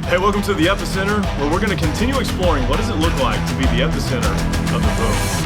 Hey, welcome to the Epicenter, where we're going to continue exploring what does it look like to be the epicenter of the boom.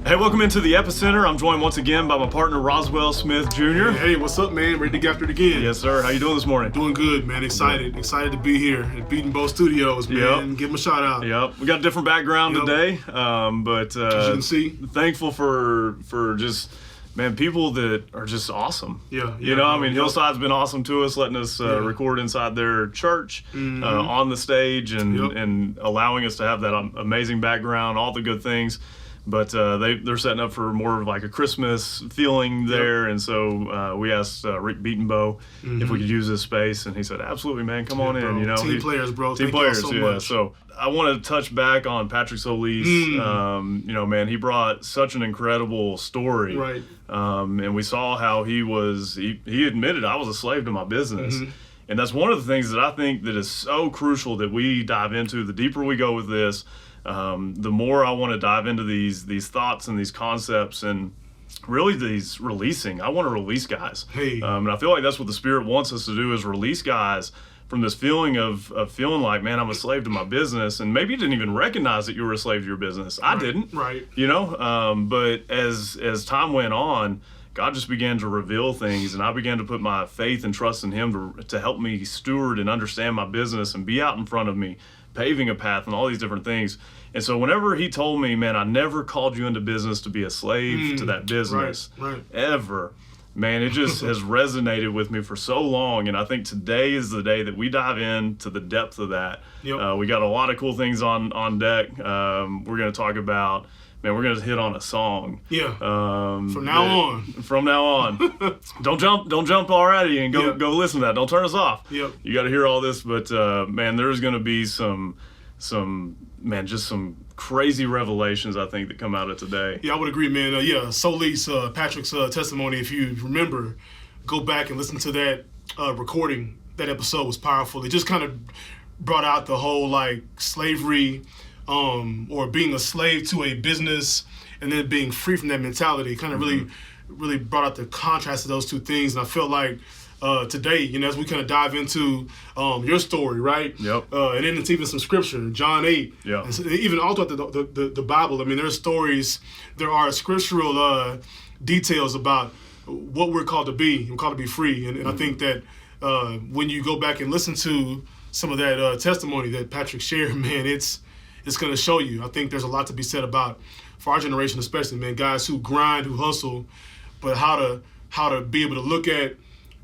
Hey, welcome into the Epicenter. I'm joined once again by my partner, Roswell Smith Jr. Hey, what's up, man? Ready to get after it again. Yes, sir. How you doing this morning? Doing good, man. Excited to be here at Beating Bow Studios, man. Yep. Give them a shout out. Yep. We got a different background today, but As you can see. thankful for just, man, people that are just awesome. Yeah. You know, I mean, Hillside's been awesome to us, letting us record inside their church, on the stage, and allowing us to have that amazing background, all the good things. But they're setting up for more of like a Christmas feeling there, and so we asked Rick Beatonbow if we could use this space, and he said, "Absolutely, man, come on in." You know, team players, bro. Team Thank players, y'all so much. So I want to touch back on Patrick Solis. You know, man, he brought such an incredible story, Right. And we saw how he admitted, I was a slave to my business. And that's one of the things that I think that is so crucial that we dive into. The deeper we go with this, the more I want to dive into these thoughts and these concepts and really these releasing. I want to release guys. Hey. And I feel like that's what the Spirit wants us to do, is release guys from this feeling of feeling like, man, I'm a slave to my business. And maybe you didn't even recognize that you were a slave to your business. I didn't. Right. You know, but as time went on, God just began to reveal things, and I began to put my faith and trust in Him to help me steward and understand my business and be out in front of me, paving a path and all these different things. And so whenever He told me, man, I never called you into business to be a slave to that business, Right. ever, man, it just has resonated with me for so long. And I think today is the day that we dive into the depth of that. Yep. We got a lot of cool things on deck. We're going to talk about, man, we're going to hit on a song. Yeah. From now on. Don't jump already and go listen to that. Don't turn us off. Yep. You got to hear all this, but man, there's going to be some crazy revelations, I think, that come out of today. Yeah, I would agree, man. Solis, Patrick's testimony, if you remember, go back and listen to that recording. That episode was powerful. It just kind of brought out the whole, like, slavery or being a slave to a business and then being free from that mentality. Kind of really brought out the contrast of those two things. And I felt like today, you know, as we kind of dive into your story, right? Yep. And then it's even some scripture, John 8. Yeah. And so even all throughout the Bible, I mean, there are stories, there are scriptural details about what we're called to be. We're called to be free. And I think that when you go back and listen to some of that testimony that Patrick shared, man, it's going to show you. I think there's a lot to be said about, for our generation especially, man, guys who grind, who hustle, but how to be able to look at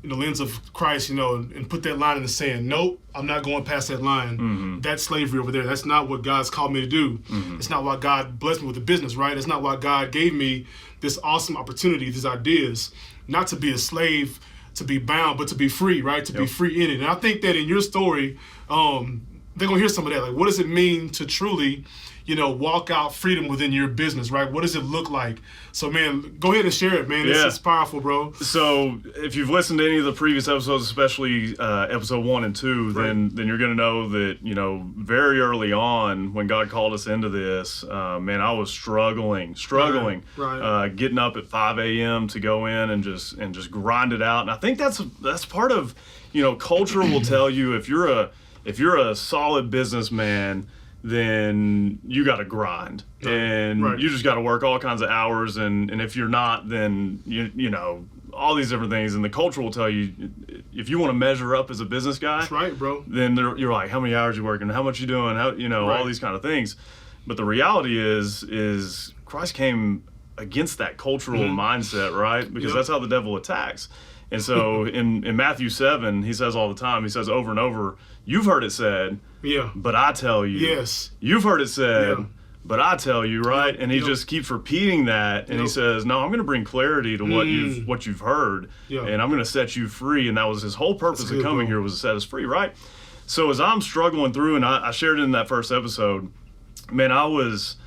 the lens of Christ, you know, and put that line in the sand. Nope, I'm not going past that line. That's slavery over there. That's not what God's called me to do. It's not why God blessed me with the business, right? It's not why God gave me this awesome opportunity, these ideas, not to be a slave, to be bound, but to be free, right? To be free in it. And I think that in your story, they're going to hear some of that. Like, what does it mean to truly, you know, walk out freedom within your business, right? What does it look like? So, man, go ahead and share it, man. It's powerful, bro. So if you've listened to any of the previous episodes, especially episode 1 and 2, then you're going to know that, you know, very early on when God called us into this, man, I was struggling, getting up at 5 a.m. to go in and just grind it out. And I think that's part of, you know, culture will tell you if you're a solid businessman, then you got to grind, and you just got to work all kinds of hours, and if you're not, then you know, all these different things, and the culture will tell you if you want to measure up as a business guy, That's right, bro. then you're like, how many hours you working, how much you doing, how, you know, all these kind of things. But the reality is Christ came against that cultural mindset, right? Because that's how the devil attacks. And so in Matthew 7, he says all the time, he says over and over, you've heard it said, but I tell you. Yes. You've heard it said, but I tell you, right? And he just keeps repeating that, and he says, no, I'm going to bring clarity to what you've heard, and I'm going to set you free. And that was his whole purpose of coming here, was to set us free, right? So as I'm struggling through, and I shared it in that first episode, man, I was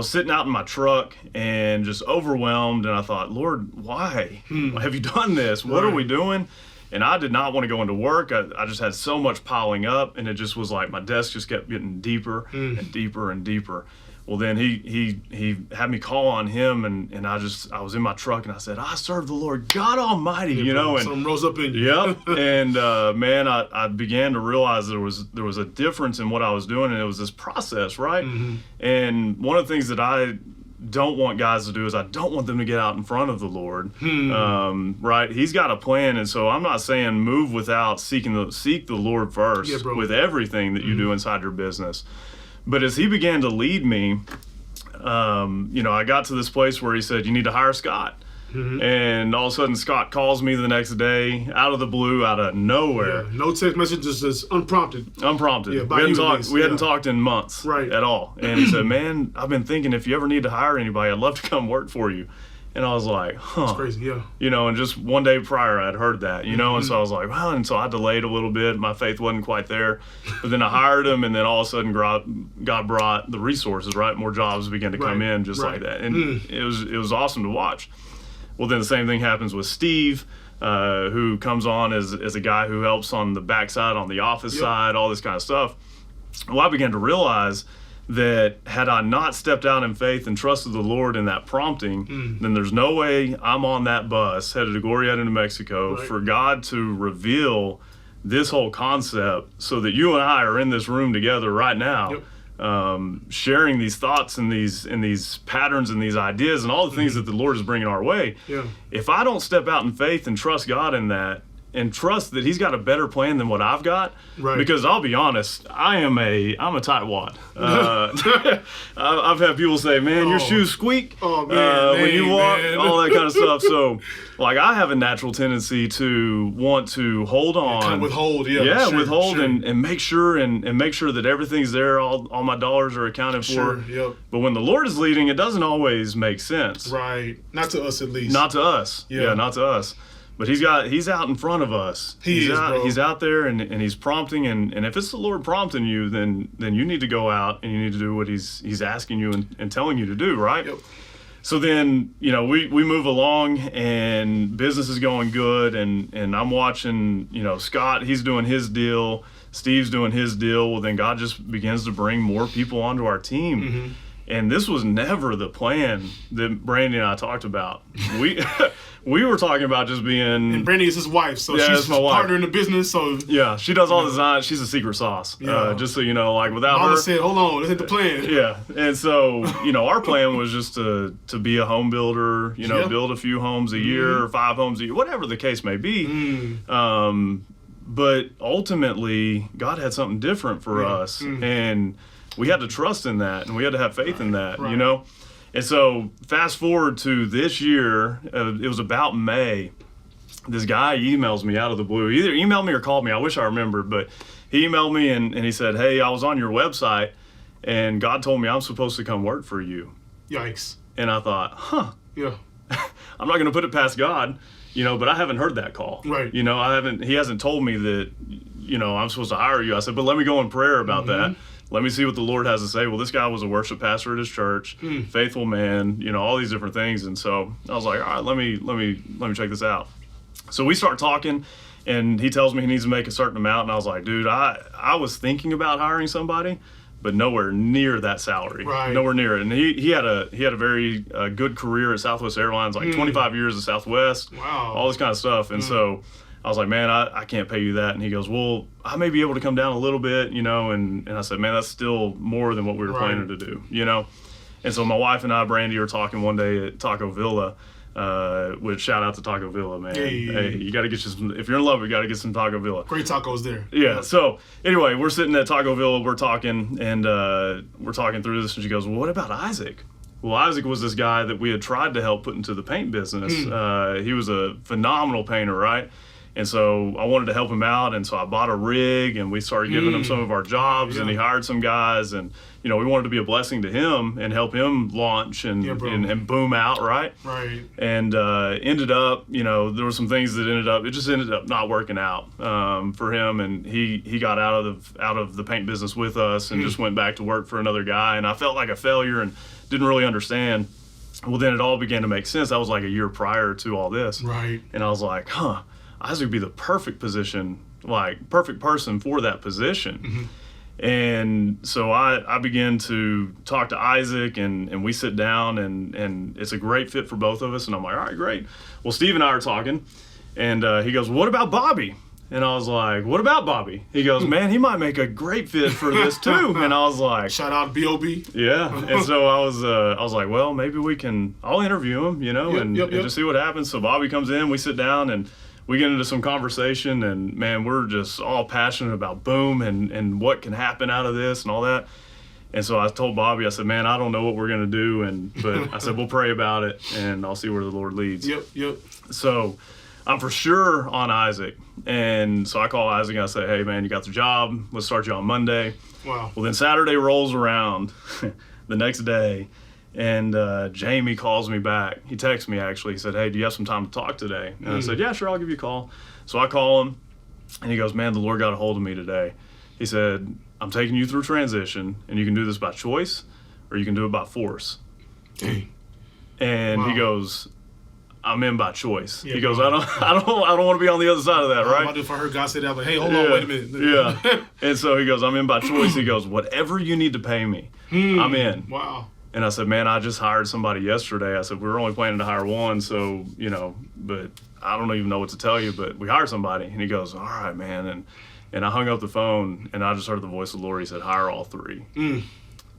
sitting out in my truck and just overwhelmed, and I thought, Lord, why have you done this? What are we doing? And I did not want to go into work. I just had so much piling up, and it just was like my desk just kept getting deeper and deeper and deeper. Well, then he had me call on him, and I was in my truck, and I said, I serve the Lord God Almighty, you know. And something rose up in you. Yep. And man, I began to realize there was a difference in what I was doing, and it was this process, right? And one of the things that I don't want guys to do is I don't want them to get out in front of the Lord. Right? He's got a plan, and so I'm not saying move without seek the Lord first with everything that you do inside your business. But as he began to lead me, I got to this place where he said, you need to hire Scott. And all of a sudden, Scott calls me the next day, out of the blue, out of nowhere. Yeah. No text messages, just unprompted. Unprompted. Yeah, we hadn't talked in months at all. And he said, man, I've been thinking if you ever need to hire anybody, I'd love to come work for you. And I was like, huh. That's crazy, yeah. And just one day prior, I'd heard that, and so I was like, well, and so I delayed a little bit. My faith wasn't quite there. But then I hired him, and then all of a sudden, God brought the resources, right? More jobs began to come in just like that. And it was awesome to watch. Well, then the same thing happens with Steve, who comes on as a guy who helps on the backside, on the office side, all this kind of stuff. Well, I began to realize that had I not stepped out in faith and trusted the Lord in that prompting, then there's no way I'm on that bus headed to Glorieta, New Mexico, for God to reveal this whole concept so that you and I are in this room together right now, sharing these thoughts and these patterns and these ideas and all the things that the Lord is bringing our way. If I don't step out in faith and trust God in that, and trust that he's got a better plan than what I've got, because I'll be honest, I'm a tightwad. I've had people say, man, your shoes squeak when you walk, all that kind of stuff. So, like, I have a natural tendency to want to hold on. Kind of withhold, withhold and make sure and make sure that everything's there, all my dollars are accounted for. But when the Lord is leading, it doesn't always make sense. Right. Not to us, at least. Not to us. Yeah, not to us. But he's out in front of us. He's out there and he's prompting, and if it's the Lord prompting you, then you need to go out and you need to do what he's asking you and telling you to do, right? So then, we move along and business is going good, and I'm watching, Scott, he's doing his deal, Steve's doing his deal. Well, then God just begins to bring more people onto our team. And this was never the plan that Brandy and I talked about. We were talking about just being... And Brandy is his wife, so she's my partner in the business, so... Yeah, she does all the design. She's a secret sauce. Just so you know, like without Mama her... said, hold on, this ain't the plan. Yeah, and so, our plan was just to be a home builder, build a few homes a year, or 5 homes a year, whatever the case may be. But ultimately, God had something different for us, and we had to trust in that, and we had to have faith in that, And so fast forward to this year, it was about May. This guy emails me out of the blue. He either emailed me or called me. I wish I remembered, but he emailed me and he said, hey, I was on your website and God told me I'm supposed to come work for you. Yikes. And I thought, Yeah. I'm not going to put it past God, but I haven't heard that call. Right. He hasn't told me that, I'm supposed to hire you. I said, but let me go in prayer about that. Let me see what the Lord has to say. Well, this guy was a worship pastor at his church, faithful man, all these different things. And so I was like, all right, let me check this out. So we start talking, and he tells me he needs to make a certain amount. And I was like, dude, I was thinking about hiring somebody, but nowhere near that salary. Right. Nowhere near it. And he had a very good career at Southwest Airlines, like 25 years at Southwest. Wow. All this kind of stuff. And so I was like, man, I can't pay you that. And he goes, well, I may be able to come down a little bit, and I said, man, that's still more than what we were planning to do, And so my wife and I, Brandy, were talking one day at Taco Villa, which shout out to Taco Villa, man. Hey, you got to get you some, if you're in love, you got to get some Taco Villa. Great tacos there. Yeah. So anyway, we're sitting at Taco Villa, we're talking, and we're talking through this, and she goes, well, what about Isaac? Well, Isaac was this guy that we had tried to help put into the paint business. He was a phenomenal painter, right? And so I wanted to help him out, and so I bought a rig, and we started giving him some of our jobs, and he hired some guys, and we wanted to be a blessing to him and help him launch and boom out, right? Right. And ended up, there were some things that ended up not working out for him, and he got out of the paint business with us and just went back to work for another guy, and I felt like a failure and didn't really understand. Well, then it all began to make sense. That was like a year prior to all this. Right. And I was like, Isaac would be the perfect perfect person for that position. Mm-hmm. And so I began to talk to Isaac, and we sit down, and it's a great fit for both of us. And I'm like, all right, great. Well, Steve and I are talking, and he goes, what about Bobby? And I was like, what about Bobby? He goes, man, he might make a great fit for this too. And I was like, shout out B.O.B. Yeah. And so I was like, well, maybe I'll interview him, and just see what happens. So Bobby comes in, we sit down, and we get into some conversation, and man, we're just all passionate about Boom and what can happen out of this and all that. And so I told Bobby, I said, man, I don't know what we're going to do. But I said, we'll pray about it, and I'll see where the Lord leads. Yep. So I'm for sure on Isaac. And so I call Isaac and I say, hey, man, you got the job. Let's start you on Monday. Wow. Well, then Saturday rolls around the next day, and Jamie calls me back. He texts me, actually. He said, hey, do you have some time to talk today? And I said, yeah, sure, I'll give you a call. So I call him, and he goes, man, the Lord got a hold of me today. He said, I'm taking you through transition, and you can do this by choice, or you can do it by force. Dang. And Wow. he goes, I'm in by choice. Yeah, he goes, bro. I don't want to be on the other side of that, right? If I heard God say that, but hey, hold on, wait a minute. Yeah. And so he goes, I'm in by choice. He goes, whatever you need to pay me, I'm in. Wow. And I said, man, I just hired somebody yesterday. I said, we were only planning to hire one, so, but I don't even know what to tell you, but we hired somebody. And he goes, all right, man. And I hung up the phone, and I just heard the voice of the Lord. He said, hire all three.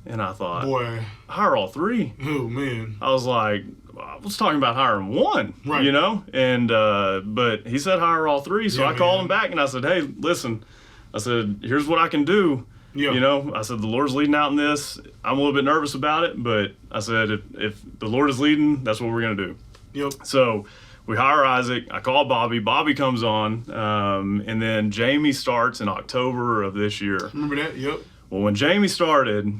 And I thought, Boy. hire all three? Oh, man. I was like, I was talking about hiring one, Right. And, but he said hire all three. So Yeah, I called man. him back, and I said, hey, listen, I said, here's what I can do. Yeah. I said, the Lord's leading out in this. I'm a little bit nervous about it, but I said, if the Lord is leading, that's what we're going to do. Yep. So we hire Isaac. I call Bobby. Bobby comes on. And then Jamie starts in October of this year. Remember that? Yep. Well, when Jamie started,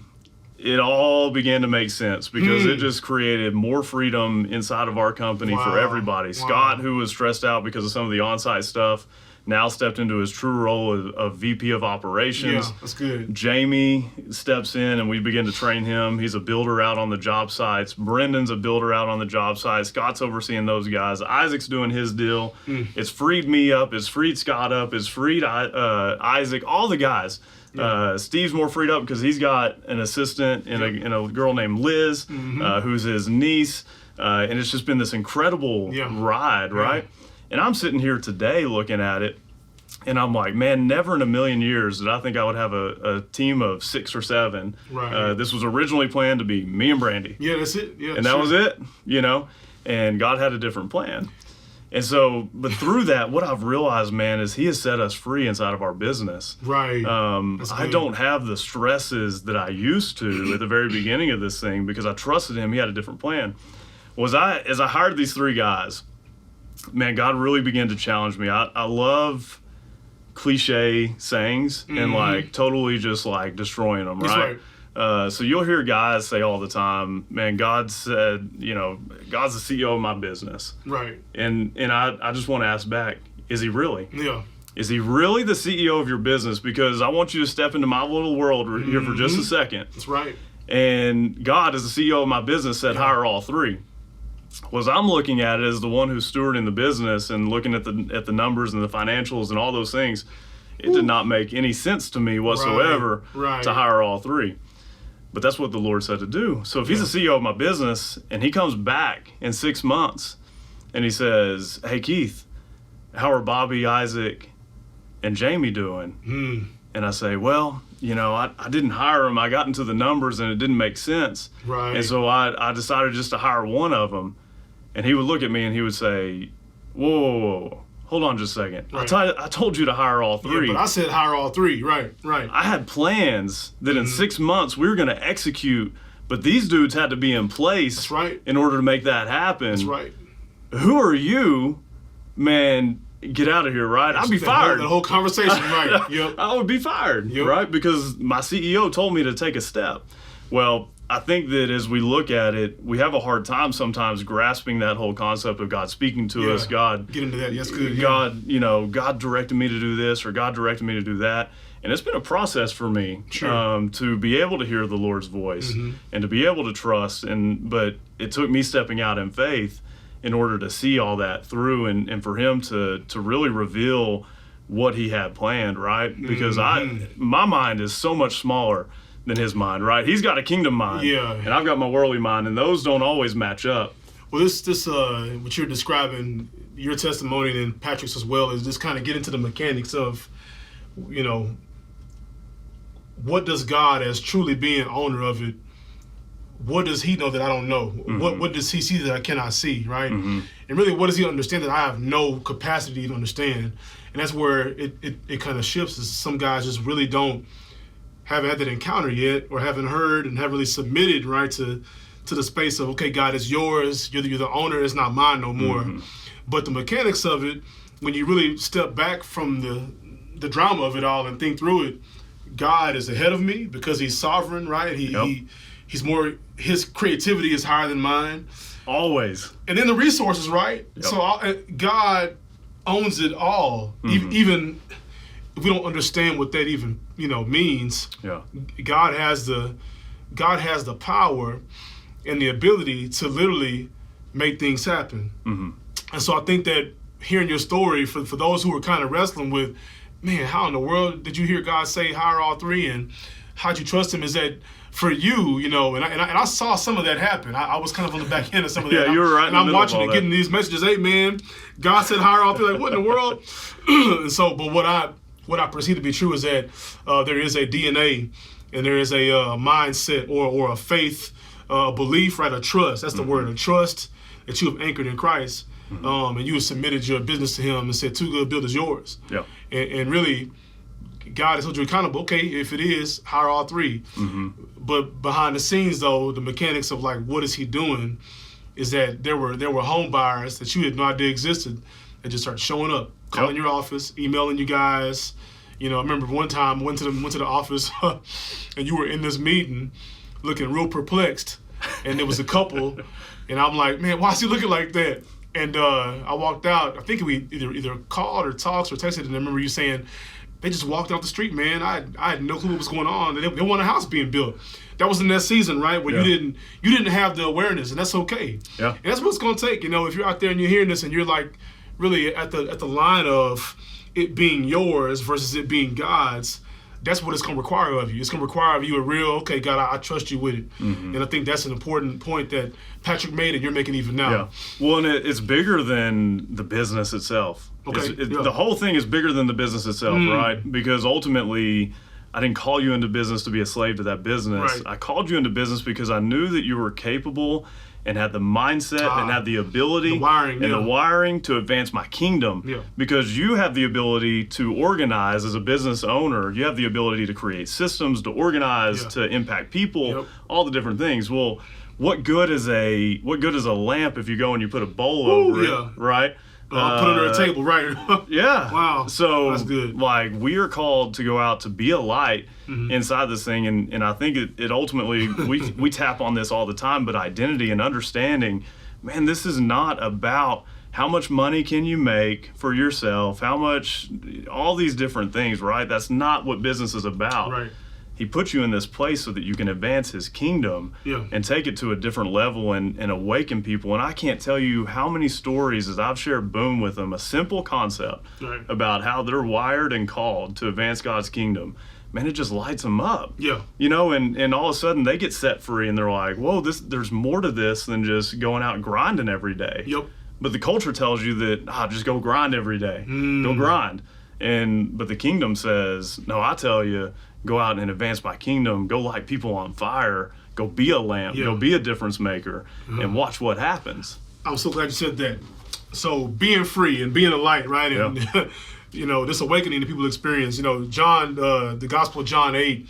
it all began to make sense because it just created more freedom inside of our company for Wow. everybody. Wow. Scott, who was stressed out because of some of the on-site stuff, now stepped into his true role of VP of operations. Yeah, that's good. Jamie steps in, and we begin to train him. He's a builder out on the job sites. Brendan's a builder out on the job sites. Scott's overseeing those guys. Isaac's doing his deal. It's freed me up. It's freed Scott up. It's freed Isaac, all the guys. Steve's more freed up because he's got an assistant and a girl named Liz, who's his niece. And it's just been this incredible ride, right? And I'm sitting here today looking at it, and I'm like, man, never in a million years did I think I would have a team of 6 or 7. Right. This was originally planned to be me and Brandy. Yeah, that's it. Yeah, And that was it, and God had a different plan. And so, but through that, what I've realized, man, is He has set us free inside of our business. Right. I don't have the stresses that I used to at the very beginning of this thing because I trusted Him. He had a different plan. As I hired these 3 guys, man, God really began to challenge me. I love cliche sayings and like totally just like destroying them, right? So you'll hear guys say all the time, man, God said, God's the CEO of my business. Right. And I just want to ask back, is He really? Yeah. Is He really the CEO of your business? Because I want you to step into my little world here for just a second. That's right. And God, as the CEO of my business, said hire all 3. Well, as I'm looking at it as the one who's stewarding the business and looking at the numbers and the financials and all those things, it did not make any sense to me whatsoever Right. to hire all 3. But that's what the Lord said to do. So if He's the CEO of my business and He comes back in 6 months and He says, hey, Keith, how are Bobby, Isaac, and Jamie doing? And I say, well, I didn't hire them. I got into the numbers and it didn't make sense. Right. And so I decided just to hire one of them. And he would look at me and he would say, whoa, hold on just a second. Right. I told you to hire all 3. Yeah, but I said hire all 3. Right. I had plans that in 6 months we were going to execute, but these dudes had to be in place That's right. in order to make that happen. That's right. Who are you, man? Get out of here, right? I'd be fired. The whole conversation, right? Yep. I would be fired, Yep. right? Because my CEO told me to take a step. Well, I think that as we look at it, we have a hard time sometimes grasping that whole concept of God speaking to us. God, get into that. Yes, good. God, God directed me to do this or God directed me to do that. And it's been a process for me to be able to hear the Lord's voice and to be able to trust. But it took me stepping out in faith in order to see all that through and for him to really reveal what he had planned, right? Because my mind is so much smaller than his mind, right? He's got a kingdom mind, and I've got my worldly mind, and those don't always match up. Well, this what you're describing, your testimony and Patrick's as well, is just kind of get into the mechanics of, you know, what does God, as truly being owner of it, what does he know that I don't know? What does he see that I cannot see, right? And really, what does he understand that I have no capacity to understand? And that's where it kind of shifts. Is some guys just really haven't had that encounter yet, or haven't heard and haven't really submitted, right, to the space of, okay, God, it's yours. You're the owner. It's not mine no more. But the mechanics of it, when you really step back from the drama of it all and think through it, God is ahead of me because he's sovereign, right? He's more, his creativity is higher than mine. Always. And then the resources, right? So God owns it all. Even if we don't understand what that even, means. God has the power and the ability to literally make things happen. And so I think that hearing your story, for those who are kind of wrestling with, man, how in the world did you hear God say hire all three, and how'd you trust him? Is that for you, and I saw some of that happen. I was kind of on the back end of some of that. You were right. And I'm watching it, getting these messages. Hey, man, God said hire all three. Like, what in the world? And so, but what I perceive to be true is that there is a DNA and there is a mindset or a faith, belief, right? A trust. That's the word. A trust that you have anchored in Christ. And you have submitted your business to him and said, too good, build is yours. And really, God has held you accountable. Okay, if it is, hire all three. But behind the scenes, though, the mechanics of like, what is he doing, is that there were home buyers that you had no idea existed that just started showing up, calling your office, emailing you guys. I remember one time I went to the office and you were in this meeting looking real perplexed, and there was a couple, and I'm like, man, why is he looking like that? And I walked out. I think we either called or talked or texted, and I remember you saying, they just walked out the street, man. I had no clue what was going on. They want a house being built. That was in that season, right? Where you didn't have the awareness, and that's okay. And that's what it's going to take. If you're out there and you're hearing this and you're like really at the line of it being yours versus it being God's, that's what it's going to require of you. It's going to require of you a real, okay, God, I trust you with it. And I think that's an important point that Patrick made and you're making even now. Well, and it's bigger than the business itself. The whole thing is bigger than the business itself, right? Because ultimately, I didn't call you into business to be a slave to that business. Right. I called you into business because I knew that you were capable and had the mindset and had the ability the wiring to advance my kingdom. Because you have the ability to organize as a business owner. You have the ability to create systems, to organize, to impact people, all the different things. Well, what good is a lamp if you go and you put a bowl over it, right? Put under a table, right? Wow. So, that's good. Like, we are called to go out to be a light inside this thing, and I think it ultimately, we tap on this all the time, but identity and understanding, man, this is not about how much money can you make for yourself, how much, all these different things, right? That's not what business is about. Right. He put you in this place so that you can advance his kingdom and take it to a different level and awaken people. And I can't tell you how many stories as I've shared Boom with them, a simple concept about how they're wired and called to advance God's kingdom. Man, it just lights them up. And all of a sudden they get set free and they're like, whoa, there's more to this than just going out and grinding every day. But the culture tells you that, just go grind every day. Go grind. But the kingdom says, no, I tell you, go out and advance my kingdom, go light people on fire, go be a lamp, go be a difference maker, and watch what happens. I'm so glad you said that. So being free and being a light, right? And this awakening that people experience. John, the Gospel of John 8,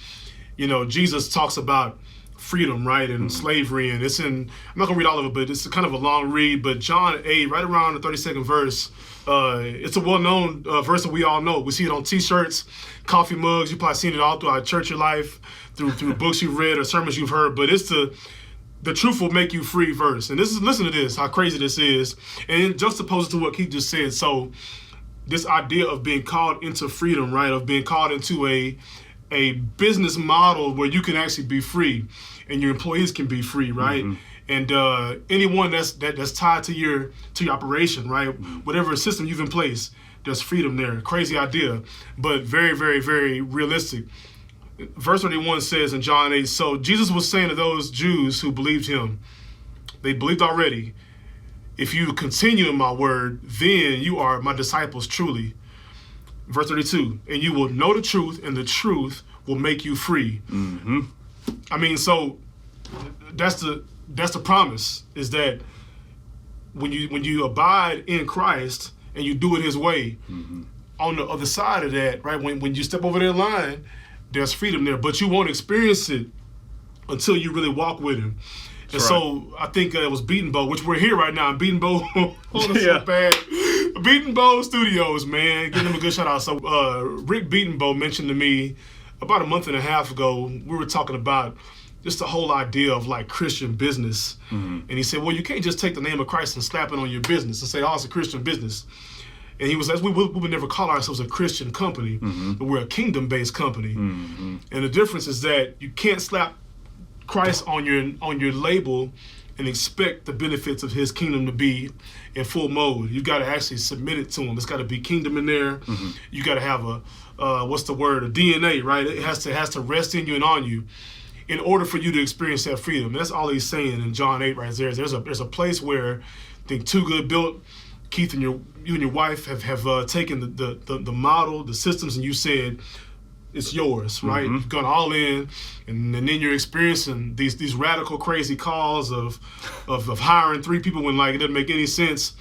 Jesus talks about freedom, right, and slavery, and it's in, I'm not gonna read all of it, but it's kind of a long read, but John 8, right around the 32nd verse, it's a well-known verse that we all know. We see it on t-shirts, coffee mugs. You've probably seen it all throughout church your life, through books you've read or sermons you've heard, but it's the truth will make you free verse. And listen to this, how crazy this is, and juxtaposed to what Keith just said. So this idea of being called into freedom, right, of being called into a business model where you can actually be free and your employees can be free, right? And anyone that's tied to your operation, right? Whatever system you've in place, there's freedom there. Crazy idea, but very, very, very realistic. Verse 31 says in John 8, so Jesus was saying to those Jews who believed him, they believed already, if you continue in my word, then you are my disciples truly. Verse 32, and you will know the truth, and the truth will make you free. Mm-hmm. I mean, so that's the promise, is that when you abide in Christ and you do it his way, on the other side of that, right, when you step over that line, there's freedom there, but you won't experience it until you really walk with him. And so I think it was Beaton Bow, which we're here right now in Beaton Bow. So bad. Beaton Bow Studios, man. Give them a good shout out. So Rick Beaton Bow mentioned to me about a month and a half ago, we were talking about just the whole idea of like Christian business. And he said, well, you can't just take the name of Christ and slap it on your business and say, oh, it's a Christian business. And he was like, we would never call ourselves a Christian company, but we're a kingdom-based company. And the difference is that you can't slap Christ on your label and expect the benefits of his kingdom to be in full mode. You got to actually submit it to him. It's got to be kingdom in there. You got to have a what's the word? A DNA, right? It has to rest in you and on you in order for you to experience that freedom. That's all he's saying in John 8 right there. There's a place where I think Too Good built. Keith and you and your wife have taken the model, the systems, and you said, it's yours, right? You've gone all in, and then you're experiencing these radical, crazy calls of hiring 3 people when like it doesn't make any sense,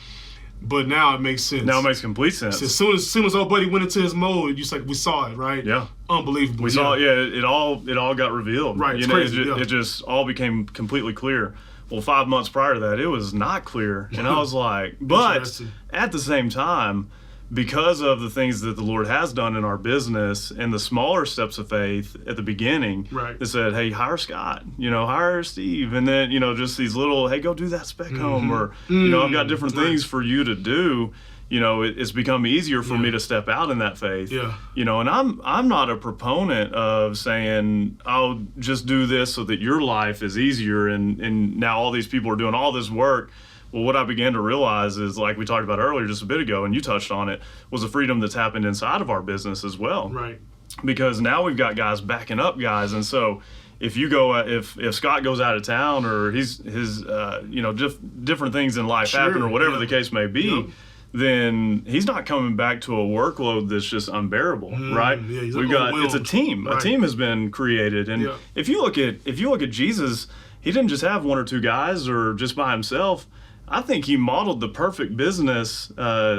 but now it makes sense. Now it makes complete sense. So as soon as old buddy went into his mode, you like we saw it, right? Yeah, unbelievable. We saw, it all got revealed. Right, you it's know, crazy, it just all became completely clear. Well, 5 months prior to that, it was not clear, and I was like, but at the same time, because of the things that the Lord has done in our business and the smaller steps of faith at the beginning, they said, hey, hire Scott, hire Steve. And then, just these little, hey, go do that spec home, or, I've got different things for you to do. It's become easier for me to step out in that faith. And I'm not a proponent of saying, I'll just do this so that your life is easier and now all these people are doing all this work. Well, what I began to realize is, like we talked about earlier just a bit ago, and you touched on it, was the freedom that's happened inside of our business as well. Right. Because now we've got guys backing up guys, and so if you go, if Scott goes out of town or his different things in life happen or whatever the case may be, then he's not coming back to a workload that's just unbearable, right? We've got, it's a team. A team has been created, and if you look at Jesus, he didn't just have 1 or 2 guys or just by himself. I think he modeled the perfect business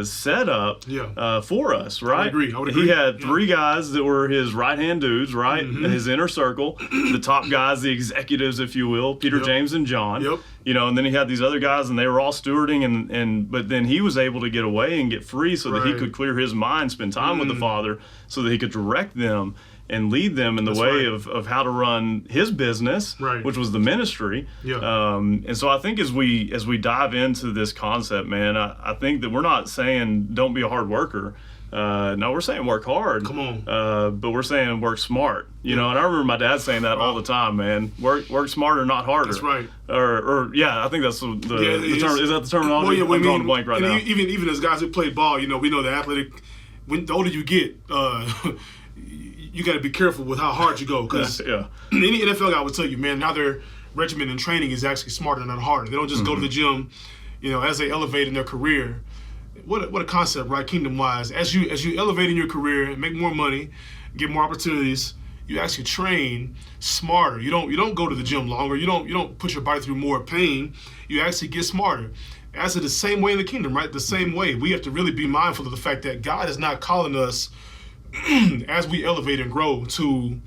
setup for us, right? I would agree. He had 3 guys that were his right-hand dudes, right? His inner circle, the top guys, the executives, if you will, Peter, James, and John. And then he had these other guys, and they were all stewarding, but then he was able to get away and get free so that he could clear his mind, spend time with the Father, so that he could direct them and lead them in the way of how to run his business, which was the ministry. And so I think as we dive into this concept, man, I think that we're not saying don't be a hard worker. No, we're saying work hard. Come on. But we're saying work smart. And I remember my dad saying that all the time, man. Work smarter, not harder. That's right. Or I think that's the term. Is that the terminology? Well, I'm drawing a blank right now. Even as guys who play ball, we know the athletic. When the older you get, you got to be careful with how hard you go, because any NFL guy would tell you, man, now their regimen and training is actually smarter, not harder. They don't just go to the gym, as they elevate in their career. What a concept, right? Kingdom-wise, as you elevate in your career and make more money, get more opportunities, you actually train smarter. You don't go to the gym longer. You don't put your body through more pain. You actually get smarter. As the same way in the kingdom, right? The same way. We have to really be mindful of the fact that God is not calling us as we elevate and grow to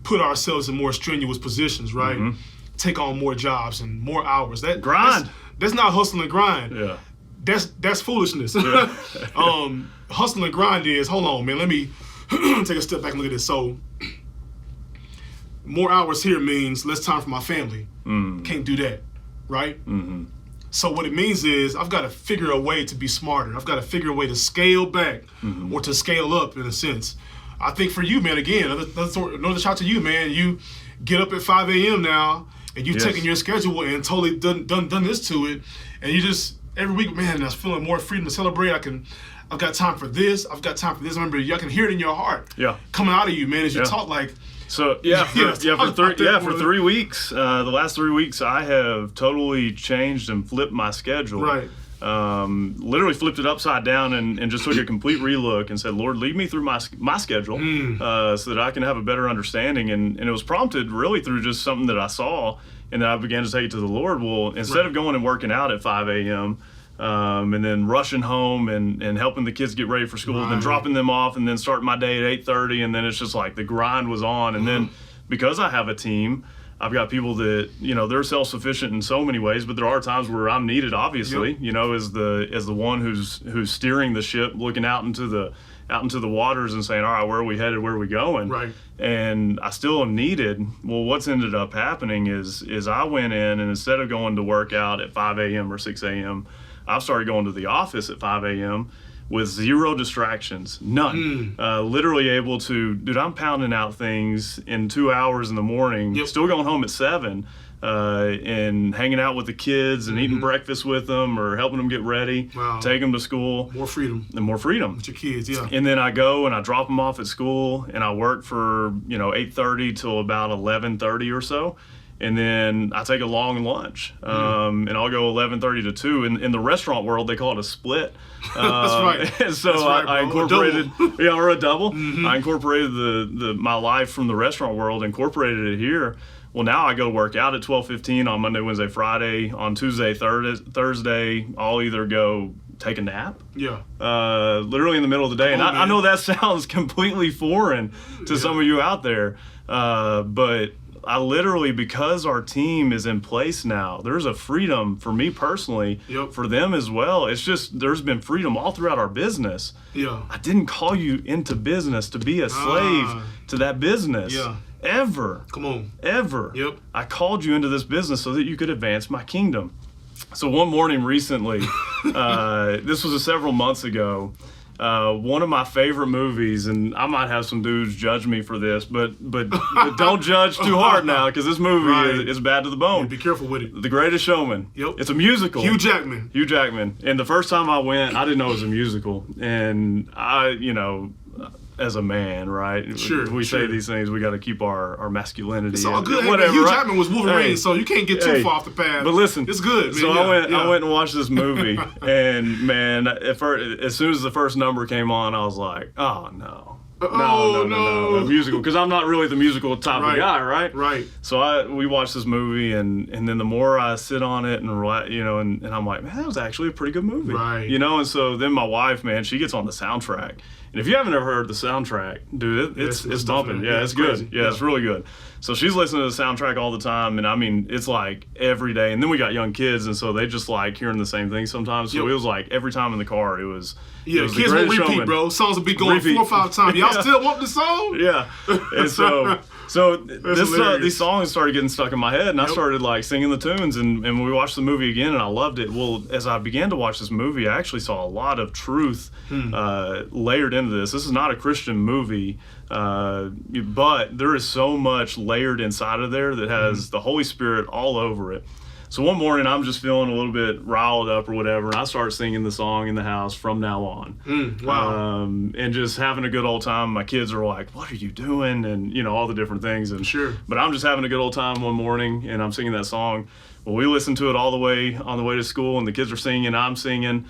put ourselves in more strenuous positions, right? Take on more jobs and more hours. That grind. That's not hustle and grind. That's foolishness. Hustle and grind is, hold on, man, let me take a step back and look at this. So more hours here means less time for my family. Can't do that, right? So what it means is I've got to figure a way to be smarter. I've got to figure a way to scale back or to scale up, in a sense. I think for you, man, again, another shout to you, man. You get up at 5 a.m. now and you've Yes. taken your schedule and totally done this to it, and you just every week, man, I was feeling more freedom to celebrate. I've got time for this. I've got time for this. Remember, y'all can hear it in your heart. Yeah. Coming out of you, man, as you Yeah. talk like. So for 3 weeks, the last 3 weeks, I have totally changed and flipped my schedule. Right. Literally flipped it upside down and just took a complete relook and said, Lord, lead me through my schedule so that I can have a better understanding. And it was prompted really through just something that I saw, and then I began to take it to the Lord. Well, instead of going and working out at 5 a.m., and then rushing home and helping the kids get ready for school, and then dropping them off, and then starting my day at 8:30, and then it's just like the grind was on. And then because I have a team, I've got people that, they're self-sufficient in so many ways, but there are times where I'm needed, obviously, as the one who's steering the ship, looking out into the waters and saying, all right, where are we headed? Where are we going? Right. And I still am needed. Well, what's ended up happening is I went in, and instead of going to work out at 5 a.m. or 6 a.m., I've started going to the office at 5 a.m. with zero distractions, none. Literally able to, dude, I'm pounding out things in 2 hours in the morning, still going home at 7, and hanging out with the kids and eating breakfast with them or helping them get ready, take them to school. More freedom. And more freedom. With your kids, yeah. And then I go and I drop them off at school, and I work for, 8:30 till about 11:30 or so. And then I take a long lunch, and I'll go 11:30 to 2. In the restaurant world, they call it a split. That's right. So That's right, I bro. incorporated, or a double. I incorporated my life from the restaurant world, incorporated it here. Well, now I go work out at 12:15 on Monday, Wednesday, Friday. On Tuesday, Thursday, I'll either go take a nap. Yeah. Literally in the middle of the day. And I know that sounds completely foreign to some of you out there, but I literally, because our team is in place now, there's a freedom for me personally, for them as well. It's just, there's been freedom all throughout our business. Yeah. I didn't call you into business to be a slave to that business. Yeah. Ever. Come on. Ever. Yep. I called you into this business so that you could advance my kingdom. So one morning recently, this was several months ago, one of my favorite movies, and I might have some dudes judge me for this, but don't judge too hard now, because this movie is bad to the bone. Be careful with it. The Greatest Showman. Yep. It's a musical. Hugh Jackman. Hugh Jackman. And the first time I went, I didn't know it was a musical. And I, as a man, right? Sure. We say these things, we got to keep our masculinity. It's all good. Whatever, Hugh right? Jackman was Wolverine, Hey. so you can't get too far off the path. But listen, it's good, man. So I went and watched this movie, and man, as soon as the first number came on, I was like, oh no. No, the musical, because I'm not really the musical type of guy, right? Right. So we watched this movie, and then the more I sit on it, and and I'm like, man, that was actually a pretty good movie, right? And so then my wife, man, she gets on the soundtrack, and if you haven't ever heard the soundtrack, dude, it's bumping, it's good, it's really good. So she's listening to the soundtrack all the time, and I mean, it's like every day. And then we got young kids, and so they just like hearing the same thing sometimes. So it was like every time in the car, it was. Yeah, it was kids will repeat, Showman. bro. Songs will be going 4 or 5 times. Y'all still want the song? Yeah. And so these songs started getting stuck in my head, and I started like singing the tunes, and we watched the movie again, and I loved it. Well, as I began to watch this movie, I actually saw a lot of truth layered into this. This is not a Christian movie, but there is so much layered inside of there that has the Holy Spirit all over it. So one morning, I'm just feeling a little bit riled up or whatever, and I start singing the song in the house from now on. Wow. And just having a good old time. My kids are like, what are you doing? And, all the different things. And But I'm just having a good old time one morning, and I'm singing that song. Well, we listened to it all the way on the way to school, and the kids are singing, I'm singing,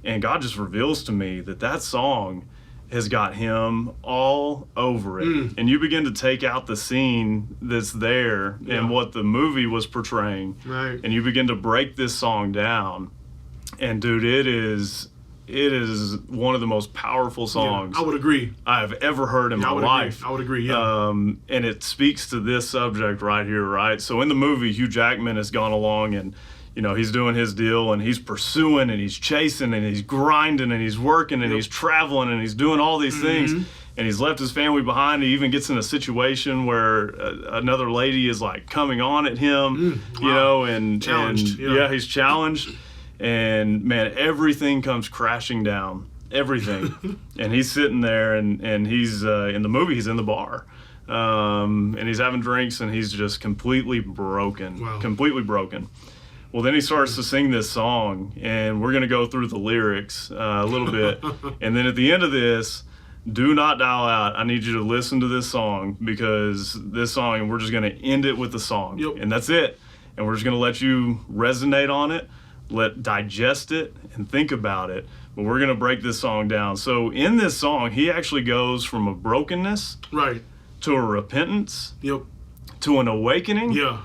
and God just reveals to me that song has got him all over it. And you begin to take out the scene that's there and what the movie was portraying. Right. And you begin to break this song down. And dude, it is one of the most powerful songs I would agree. I've ever heard in my life. I would agree, yeah. And it speaks to this subject right here, right? So in the movie, Hugh Jackman has gone along and he's doing his deal, and he's pursuing, and he's chasing, and he's grinding, and he's working, and he's traveling, and he's doing all these things. And he's left his family behind. He even gets in a situation where another lady is like coming on at him, and challenged. He's challenged. And man, everything comes crashing down. everything. And he's sitting there, and he's in the movie, he's in the bar. And he's having drinks, and he's just completely broken. Wow. Completely broken. Well, then he starts to sing this song, and we're going to go through the lyrics a little bit. And then at the end of this, do not dial out. I need you to listen to this song, because this song, and we're just going to end it with the song. Yep. And that's it. And we're just going to let you resonate on it, digest it, and think about it. But we're going to break this song down. So in this song, he actually goes from a brokenness Right. to a repentance Yep. to an awakening Yeah.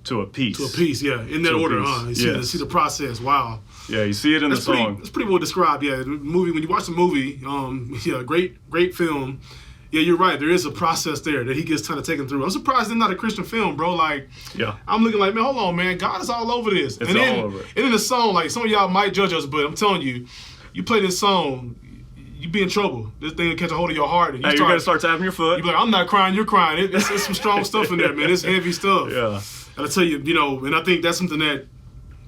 to a peace. To a piece, yeah. In that To a order, piece. huh? You see, Yes. see the process. Wow. Yeah, you see it in the song. It's pretty well described, yeah. The movie, when you watch the movie, yeah, great film. Yeah, you're right. There is a process there that he gets kind of taken through. I'm surprised it's not a Christian film, bro. Like, Yeah. I'm looking like, man, hold on, man. God is all over this. It's and then, all over it. And in the song, like, some of y'all might judge us, but I'm telling you, you play this song, you be in trouble. This thing will catch a hold of your heart. And Hey, you're going to start tapping your foot. you be like, I'm not crying, you're crying. It's some strong stuff in there, man. It's heavy stuff. Yeah. And I tell you, and I think that's something that,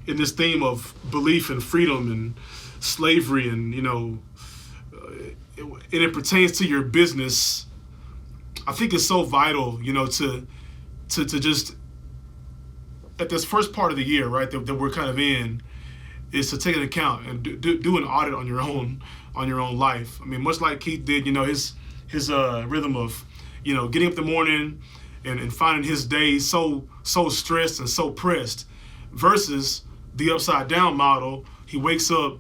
in this theme of belief and freedom and slavery, and and it pertains to your business, I think it's so vital, to just at this first part of the year, right, that we're kind of in, is to take an account and do an audit on your own life. I mean, much like Keith did, his rhythm of, getting up in the morning and finding his day so stressed and so pressed, versus the upside down model. He wakes up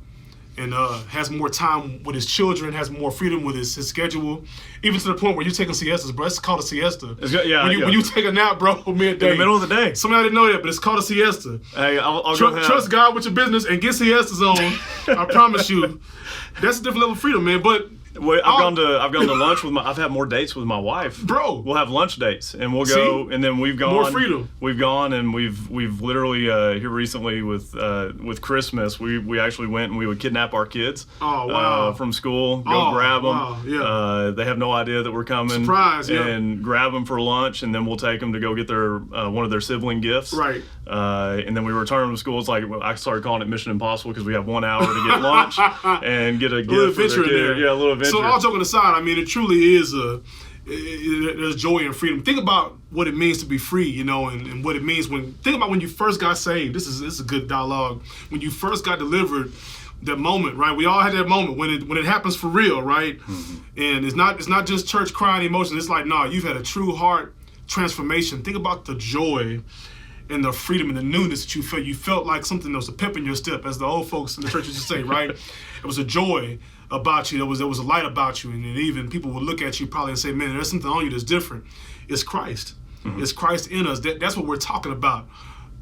and has more time with his children, has more freedom with his schedule, even to the point where you're taking siestas, bro. It's called a siesta. When you take a nap, bro, midday. In the middle of the day. Somebody didn't know that, but it's called a siesta. Hey, I'll go ahead. Trust God with your business and get siestas on. I promise you, that's a different level of freedom, man. But Wait, I've gone to lunch with I've had more dates with my wife. Bro. We'll have lunch dates, and we'll go, and then we've gone. More freedom. We've gone, and we've literally here recently with Christmas, we actually went and we would kidnap our kids. Oh, wow. From school, go grab them. Wow, yeah. They have no idea that we're coming. Surprise, yeah. And grab them for lunch, and then we'll take them to go get their one of their sibling gifts. Right. And then we return them to school. It's like, I started calling it Mission Impossible, because we have 1 hour to get lunch and get a gift. A little adventure for their in there. kid. Yeah, a little adventure. So all joking aside, I mean, it truly is there's joy and freedom. Think about what it means to be free, and what it means think about when you first got saved. This is a good dialogue. When you first got delivered, that moment, right? We all had that moment when it happens for real, right? Mm-hmm. And it's not just church crying emotion. It's like, nah, you've had a true heart transformation. Think about the joy and the freedom and the newness that you felt. You felt like something that was a pep in your step, as the old folks in the church used to say, right? It was a joy about you. There was a light about you, and even people would look at you probably and say, man, there's something on you that's different. It's Christ. Mm-hmm. It's Christ in us. That's what we're talking about.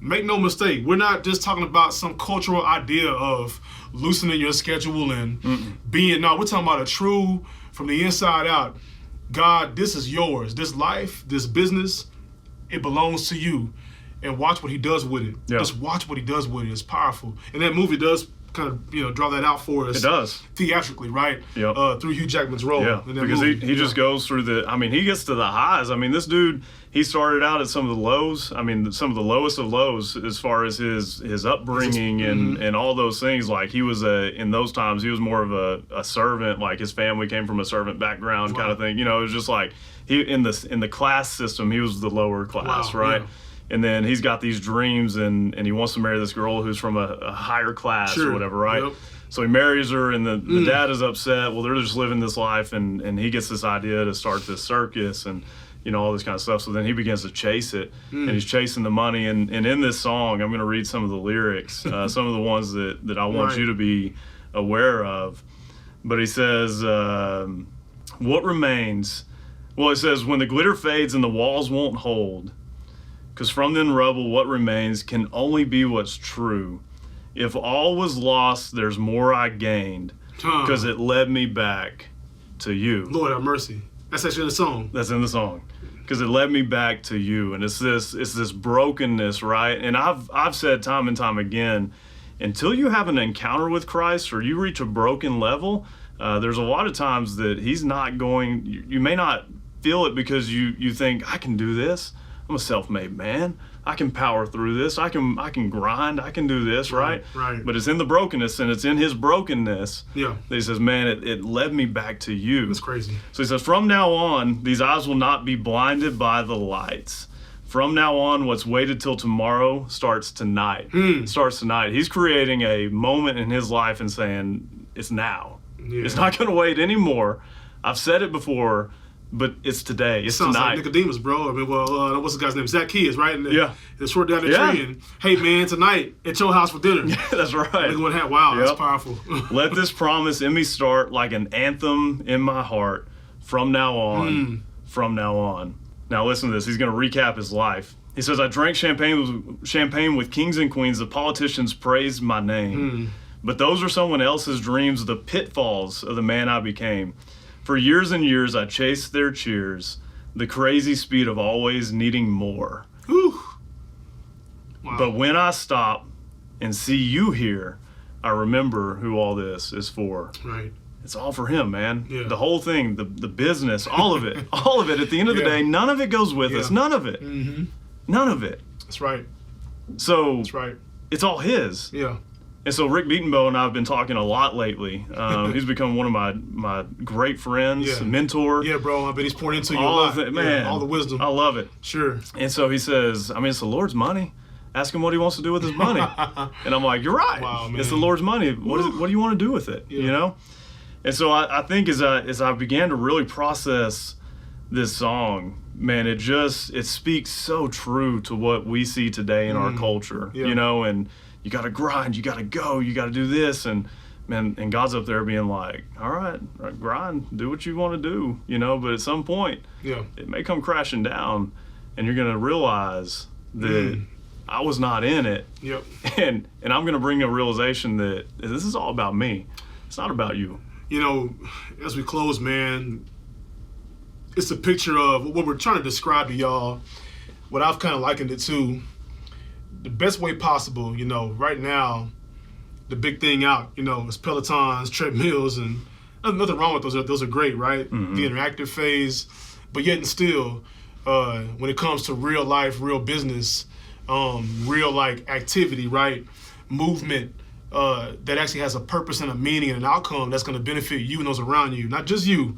Make no mistake, we're not just talking about some cultural idea of loosening your schedule and being, no, we're talking about a true, from the inside out, God, this is yours. This life, this business, it belongs to you. And watch what he does with it. Yeah. Just watch what he does with it. It's powerful. And that movie does kind of, draw that out for us. It does. Theatrically, right? Yep. Through Hugh Jackman's role. Yeah, in that because movie. he just goes through he gets to the highs. I mean, this dude, he started out at some of the lows. I mean, some of the lowest of lows as far as his upbringing and all those things. Like, he was in those times, he was more of a servant. Like, his family came from a servant background kind of thing. It was just like, he in the class system, he was the lower class, right? Yeah. And then he's got these dreams, and he wants to marry this girl who's from a higher class or whatever, right? Yep. So he marries her, and the dad is upset. Well, they're just living this life, and he gets this idea to start this circus and, all this kind of stuff. So then he begins to chase it, and he's chasing the money. And in this song, I'm going to read some of the lyrics, some of the ones that I want you to be aware of. But he says, what remains? Well, it says, when the glitter fades and the walls won't hold, because from then rubble what remains can only be what's true. If all was lost, there's more I gained, because it led me back to you. Lord have mercy. That's actually in the song. That's in the song. Because it led me back to you. And it's this brokenness, right? And I've said time and time again, until you have an encounter with Christ or you reach a broken level, there's a lot of times that he's not going, you may not feel it because you think, I can do this. I'm a self-made man. I can power through this. I can grind. I can do this, right? Right. But it's in the brokenness, and it's in his brokenness Yeah. that he says, man, it led me back to you. That's crazy. So he says, from now on, these eyes will not be blinded by the lights. From now on, what's waited till tomorrow starts tonight. Starts tonight. He's creating a moment in his life and saying, it's now. Yeah. It's not going to wait anymore. I've said it before, but it's today. It's Sounds tonight. like Nicodemus, bro. I mean, well, what's the guy's name? Zacchaeus, right? And Yeah. The short down the Yeah. tree and, hey, man, tonight at your house for dinner. That's right. Wow, Yep. that's powerful. Let this promise in me start like an anthem in my heart. From now on, from now on. Now listen to this. He's going to recap his life. He says, I drank champagne with kings and queens. The politicians praised my name. But those are someone else's dreams, the pitfalls of the man I became. For years and years, I chased their cheers, the crazy speed of always needing more. Whew. Wow. But when I stop and see you here, I remember who all this is for. Right. It's all for him, man. Yeah. The whole thing, the business, all of it. All of it. At the end of the Yeah. day, none of it goes with us. Yeah. None of it. None of it. That's right. So That's right. it's all his. Yeah. And so Rick Beatonbow and I have been talking a lot lately. He's become one of my great friends, Yeah. mentor. Yeah, bro. I bet he's pouring into you a all lot. of it, man. Yeah, all the wisdom. I love it. Sure. And so he says, I mean, it's the Lord's money. Ask him what he wants to do with his money. And I'm like, you're right. Wow, man. It's the Lord's money. What do you want to do with it? Yeah. You know? And so I think as I began to really process this song, man, it speaks so true to what we see today in our culture, Yeah. you know, and you got to grind, you got to go, you got to do this. And man, and God's up there being like, all right, grind, do what you want to do, you know, but at some point Yeah. it may come crashing down and you're going to realize that I was not in it. Yep. And I'm going to bring a realization that this is all about me. It's not about you. You know, as we close, man, it's a picture of what we're trying to describe to y'all, what I've kind of likened it to, the best way possible. You know, right now, the big thing out, you know, is Pelotons, treadmills, and nothing wrong with those. Those are great, right? The interactive phase. But yet and still, when it comes to real life, real business, real like activity, right? Movement, that actually has a purpose and a meaning and an outcome that's going to benefit you and those around you. Not just you,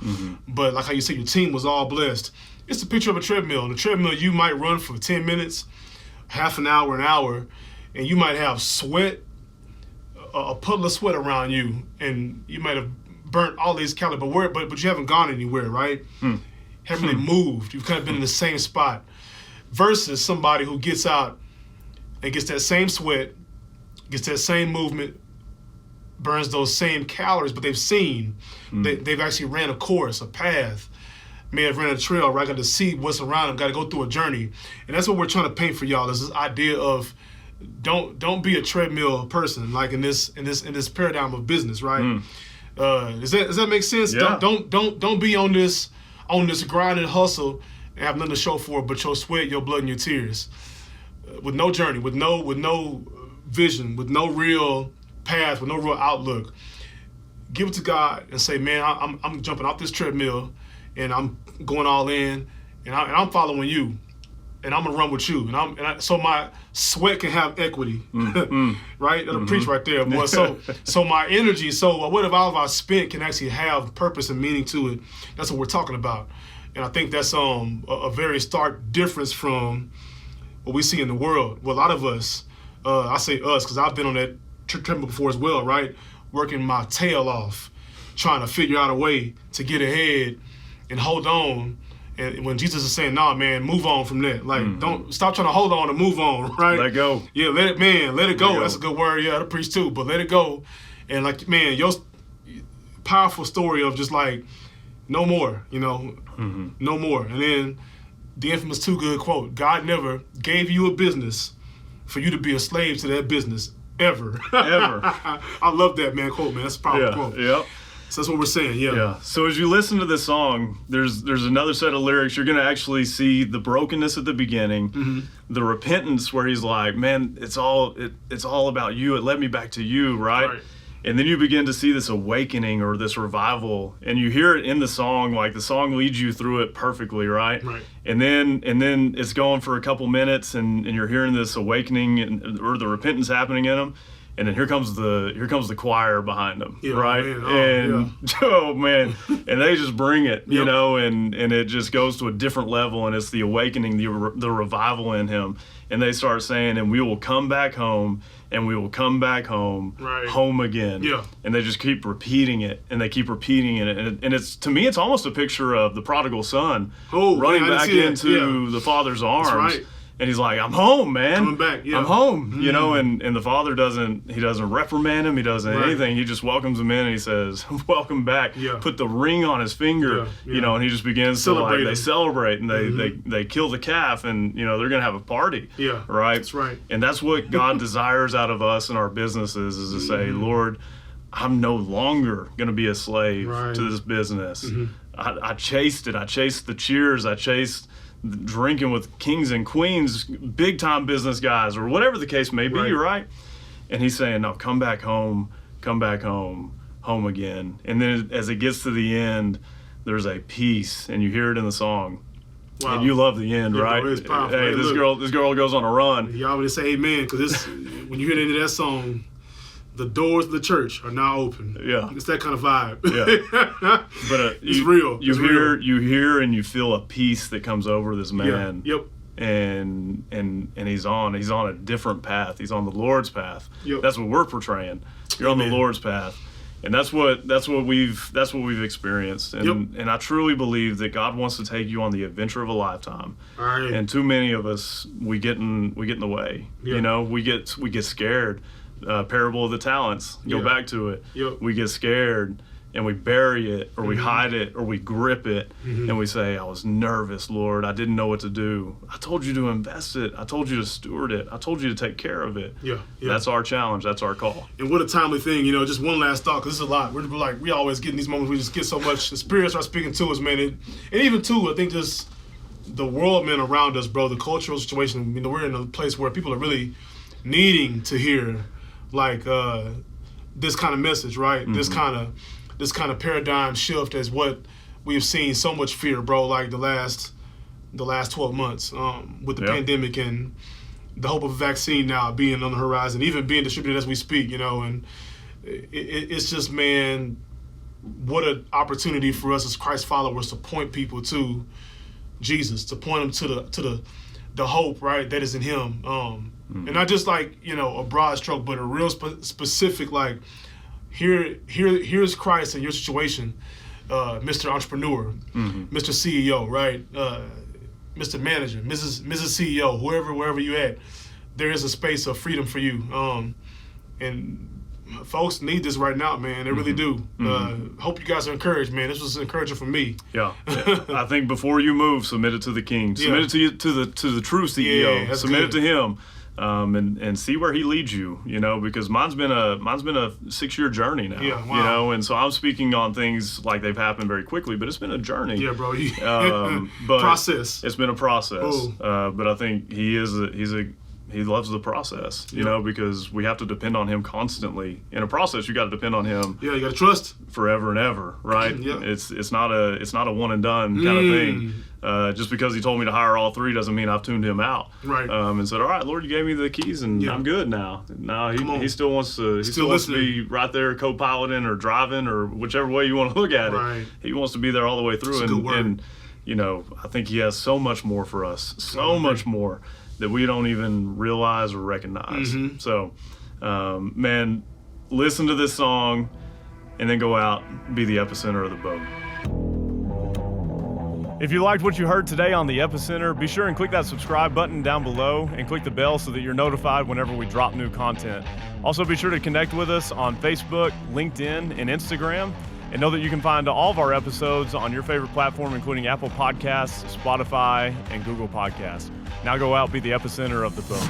but like how you said, your team was all blessed. It's a picture of a treadmill. On the treadmill, you might run for 10 minutes, half an hour, and you might have sweat, a puddle of sweat around you, and you might have burnt all these calories, but you haven't gone anywhere, right? Haven't really moved. You've kind of been in the same spot. Versus somebody who gets out and gets that same sweat, gets that same movement, burns those same calories, but they've seen, they've actually ran a course, a path, may have ran a trail, right? Got to see what's around them, got to go through a journey. And that's what we're trying to paint for y'all, is this idea of don't be a treadmill person, like in this paradigm of business, right? Does that make sense? Yeah. Don't be on this grind and hustle and have nothing to show for it but your sweat, your blood, and your tears. With no journey, with no vision, with no real path, with no real outlook. Give it to God and say, man, I'm jumping off this treadmill and I'm going all in and I'm following you and I'm gonna run with you so my sweat can have equity, right? That'll preach right there, boy. So my energy, so what if all of our spent can actually have purpose and meaning to it? That's what we're talking about, and I think that's a very stark difference from what we see in the world. Well, a lot of us, I say us because I've been on that treadmill before as well, right? Working my tail off, trying to figure out a way to get ahead and hold on. And when Jesus is saying, nah, man, move on from that. Like, don't stop trying to hold on and move on, right? Let go. Yeah, let it go. Go. That's a good word. Yeah, that'll preach too. But let it go. And like, man, your powerful story of just like, no more, you know, no more. And then the infamous Too Good quote, God never gave you a business for you to be a slave to that business, ever. Ever. I love that, man, quote, man. That's a powerful quote. Yep. So that's what we're saying, Yeah. So as you listen to this song, there's another set of lyrics. You're going to actually see the brokenness at the beginning, the repentance where he's like, man, it's all about you. It led me back to you, right? And then you begin to see this awakening or this revival, and you hear it in the song, like the song leads you through it perfectly, right? Right. And then it's going for a couple minutes, and you're hearing this awakening or the repentance happening in them. And then here comes the choir behind them, Yeah, right? man. Oh man, and they just bring it, you Yep. know, and it just goes to a different level, and it's the awakening, the revival in him. And they start saying, "And we will come back home, and we will come back home, Right. home again." Yeah. And they just keep repeating it, and they keep repeating it, and it's, to me, it's almost a picture of the prodigal son Oh, running man, I back see that. into the father's arms. right. And he's like, "I'm home, man. Coming back, yeah. I'm home." You know, and the father doesn't reprimand him. He doesn't Right. anything. He just welcomes him in, and he says, "Welcome back." Yeah. Put the ring on his finger, Yeah, you yeah. know, and he just begins Celebrate to him. they celebrate, and they kill the calf, and you know they're gonna have a party. Yeah, right. that's right. And that's what God desires out of us and our businesses, is to say, "Lord, I'm no longer gonna be a slave Right. to this business. I chased it. I chased the cheers. I chased drinking with kings and queens, big time business guys, or whatever the case may be, Right. right?" And he's saying, "No, come back home, home again." And then as it gets to the end, there's a peace, and you hear it in the song. Wow. And you love the end, Yeah, right? bro, it's powerful. Hey, Hey, this look. girl goes on a run. Y'all would say amen, because this when you hear the end of that song, the doors of the church are now open. Yeah. It's that kind of vibe. Yeah. But It's real. You It's hear real. you hear and you feel a peace that comes over this man. Yep. And he's on a different path. He's on the Lord's path. Yep. That's what we're portraying. You're on Amen. the Lord's path. And that's what we've experienced. And I truly believe that God wants to take you on the adventure of a lifetime. All right. And too many of us, we get in the way. Yeah. You know, we get scared. Parable of the talents. Go Yeah. back to it. Yep. We get scared and we bury it, or we hide it, or we grip it, and we say, "I was nervous, Lord. I didn't know what to do. I told you to invest it. I told you to steward it. I told you to take care of it." Yeah. That's our challenge. That's our call. And what a timely thing, you know, just one last thought, because this is a lot. We always get in these moments, we just get so much, the Spirit starts speaking to us, man. And even too, I think just the world, man, around us, bro, the cultural situation, you know, we're in a place where people are really needing to hear, like, this kind of message, right? This kind of paradigm shift is what we've seen so much fear, bro, like the last 12 months with the Yeah. pandemic and the hope of a vaccine now being on the horizon, even being distributed as we speak, you know, and it's just, man, what an opportunity for us as Christ followers to point people to Jesus, to point them to the hope, right, that is in Him, and not just like, you know, a broad stroke, but a real specific, like, here's Christ in your situation, Mr. Entrepreneur, Mr. CEO, right, Mr. Manager, Mrs. CEO, wherever you at, there is a space of freedom for you, and folks need this right now, man. They really do. Hope you guys are encouraged, man. This was encouraging for me. Yeah. I think before you move, submit it to the King. Submit it to the true CEO. Yeah, that's submit good. it to Him. And see where He leads you, you know, because mine's been a 6-year journey now, Yeah, wow. you know, and so I'm speaking on things like they've happened very quickly, but it's been a journey. Yeah, bro. But Process. It's been a process, Oh. but I think he loves the process, you know, because we have to depend on Him constantly. In a process, you got to depend on Him Yeah, you gotta trust. forever and ever, right? Yeah. It's not a one and done kind of thing. Just because He told me to hire all 3 doesn't mean I've tuned Him out. Right. And said, "All right, Lord, you gave me the keys, and Yeah. I'm good now." No, Come on. he still wants to. He still wants to be right there, co-piloting or driving or whichever way you want to look at Right. it. He wants to be there all the way through, That's a good word. and you know, I think He has so much more for us, so much more that we don't even realize or recognize. So, man, listen to this song, and then go out, be the epicenter of the boat. If you liked what you heard today on The Epicenter, be sure and click that subscribe button down below and click the bell so that you're notified whenever we drop new content. Also, be sure to connect with us on Facebook, LinkedIn, and Instagram. And know that you can find all of our episodes on your favorite platform, including Apple Podcasts, Spotify, and Google Podcasts. Now go out, be the epicenter of the boat.